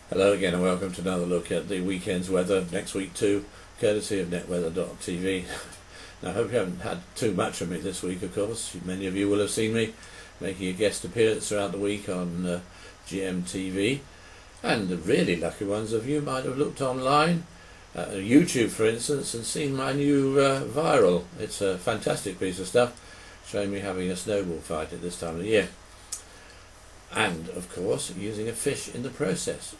Hello again and welcome to another look at the weekend's weather next week too, courtesy of Netweather.tv. Now I hope you haven't had too much of me this week, of course. Many of you will have seen me making a guest appearance throughout the week on GMTV, and the really lucky ones of you might have looked online, YouTube for instance, and seen my new viral. It's a fantastic piece of stuff showing me having a snowball fight at this time of the year, and of course using a fish in the process.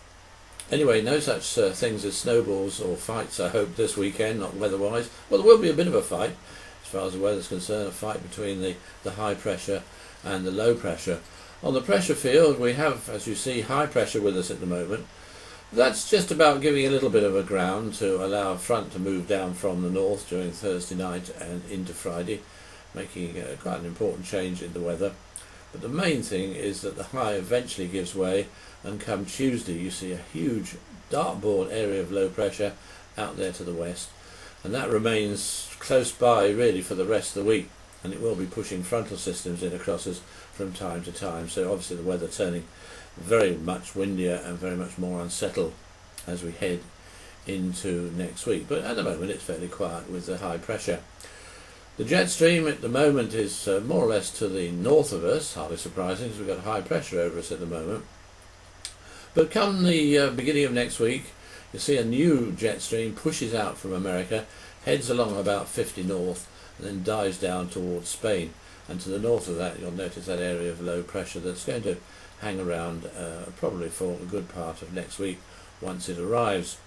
Anyway, no such things as snowballs or fights, I hope, this weekend, not weather-wise. Well, there will be a bit of a fight, as far as the weather's concerned, a fight between the high pressure and the low pressure. On the pressure field, we have, as you see, high pressure with us at the moment. That's just about giving a little bit of a ground to allow a front to move down from the north during Thursday night and into Friday, making quite an important change in the weather. But the main thing is that the high eventually gives way, and come Tuesday you see a huge dartboard area of low pressure out there to the west, and that remains close by really for the rest of the week, and it will be pushing frontal systems in across us from time to time. So obviously the weather turning very much windier and very much more unsettled as we head into next week. But at the moment it's fairly quiet with the high pressure. The jet stream at the moment is more or less to the north of us, hardly surprising because we've got high pressure over us at the moment. But come the beginning of next week, you'll see a new jet stream pushes out from America, heads along about 50 north, and then dives down towards Spain. And to the north of that, you'll notice that area of low pressure that's going to hang around probably for a good part of next week once it arrives.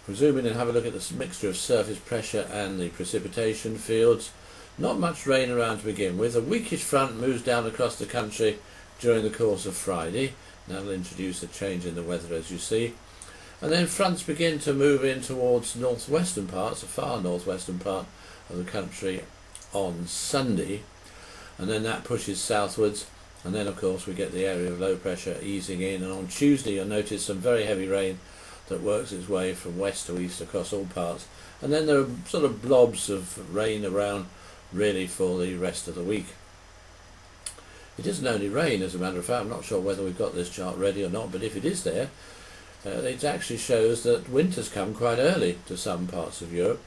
If we zoom in and have a look at this mixture of surface pressure and the precipitation fields, not much rain around to begin with. A weakish front moves down across the country during the course of Friday. That'll introduce a change in the weather, as you see. And then fronts begin to move in towards northwestern parts, the far northwestern part of the country on Sunday. And then that pushes southwards. And then, of course, we get the area of low pressure easing in. And on Tuesday, you'll notice some very heavy rain that works its way from west to east across all parts. And then there are sort of blobs of rain around really for the rest of the week. It isn't only rain, as a matter of fact. I'm not sure whether we've got this chart ready or not, but if it is there, it actually shows that winter's come quite early to some parts of Europe.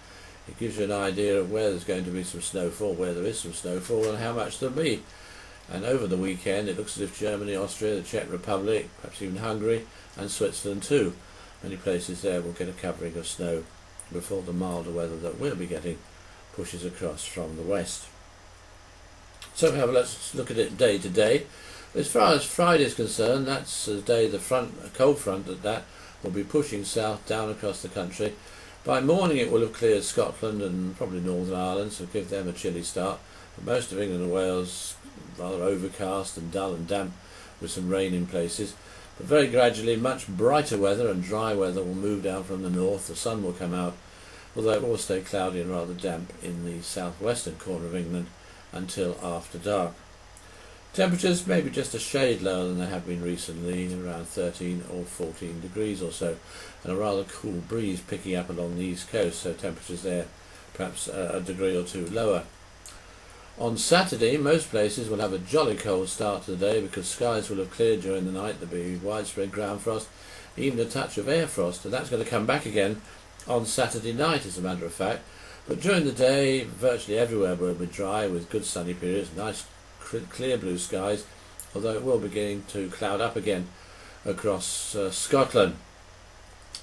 It gives you an idea of where there's going to be some snowfall, where there is some snowfall, and how much there'll be. And over the weekend it looks as if Germany, Austria, the Czech Republic, perhaps even Hungary and Switzerland too, many places there will get a covering of snow before the milder weather that we'll be getting pushes across from the west. So let's look at it day to day. As far as Friday is concerned, that's the day the cold front at that will be pushing south down across the country. By morning it will have cleared Scotland and probably Northern Ireland, so give them a chilly start. But most of England and Wales rather overcast and dull and damp with some rain in places. But very gradually much brighter weather and dry weather will move down from the north. The sun will come out, although it will stay cloudy and rather damp in the southwestern corner of England until after dark. Temperatures maybe just a shade lower than they have been recently, around 13 or 14 degrees or so, and a rather cool breeze picking up along the east coast, so temperatures there perhaps a degree or two lower. On Saturday most places will have a jolly cold start to the day because skies will have cleared during the night. There'll be widespread ground frost, even a touch of air frost, and that's going to come back again on Saturday night, as a matter of fact. But during the day virtually everywhere will be dry with good sunny periods, nice clear blue skies, although it will begin to cloud up again across Scotland.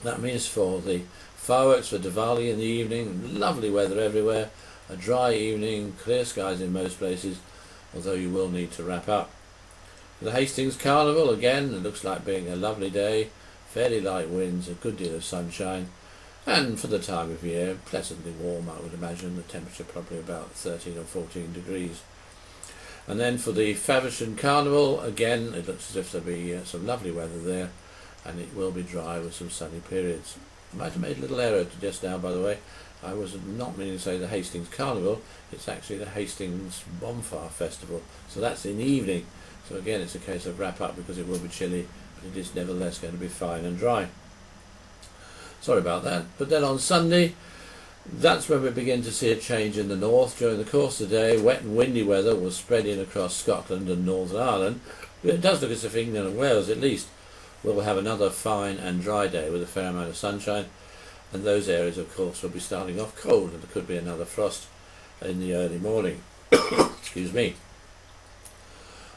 That means for the fireworks for Diwali in the evening, lovely weather everywhere, a dry evening, clear skies in most places, although you will need to wrap up. The Hastings Carnival, again, it looks like being a lovely day, fairly light winds, a good deal of sunshine, and for the time of year, pleasantly warm, I would imagine, the temperature probably about 13 or 14 degrees. And then for the Faversham Carnival, again, it looks as if there'll be some lovely weather there, and it will be dry with some sunny periods. I might have made a little error just now, by the way. I was not meaning to say the Hastings Carnival, it's actually the Hastings Bonfire Festival, so that's in the evening. So again, it's a case of wrap up because it will be chilly, but it is nevertheless going to be fine and dry. Sorry about that. But then on Sunday, that's when we begin to see a change in the north. During the course of the day, wet and windy weather will spread in across Scotland and Northern Ireland. But it does look as if England and Wales, at least, we'll have another fine and dry day with a fair amount of sunshine, and those areas of course will be starting off cold, and there could be another frost in the early morning. Excuse me.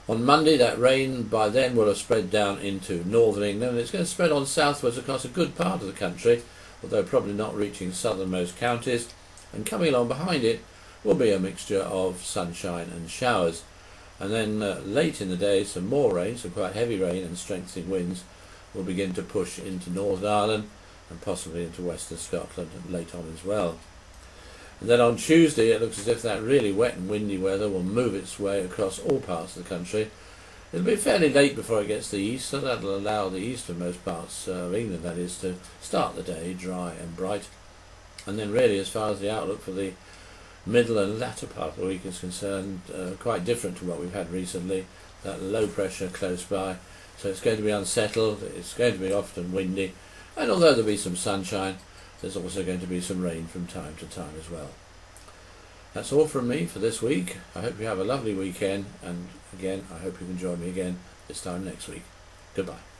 On Monday, that rain by then will have spread down into northern England, and it's going to spread on southwards across a good part of the country, although probably not reaching southernmost counties, and coming along behind it will be a mixture of sunshine and showers. And then late in the day, some more rain, some quite heavy rain and strengthening winds will begin to push into Northern Ireland and possibly into Western Scotland late on as well. And then on Tuesday, it looks as if that really wet and windy weather will move its way across all parts of the country. It'll be fairly late before it gets to the east, so that'll allow the easternmost parts of England, that is, to start the day dry and bright. And then really, as far as the outlook for the middle and latter part of the week is concerned, quite different to what we've had recently. That low pressure close by, so it's going to be unsettled, it's going to be often windy, and although there'll be some sunshine, there's also going to be some rain from time to time as well. That's all from me for this week. I hope you have a lovely weekend, and again, I hope you can join me again this time next week. Goodbye.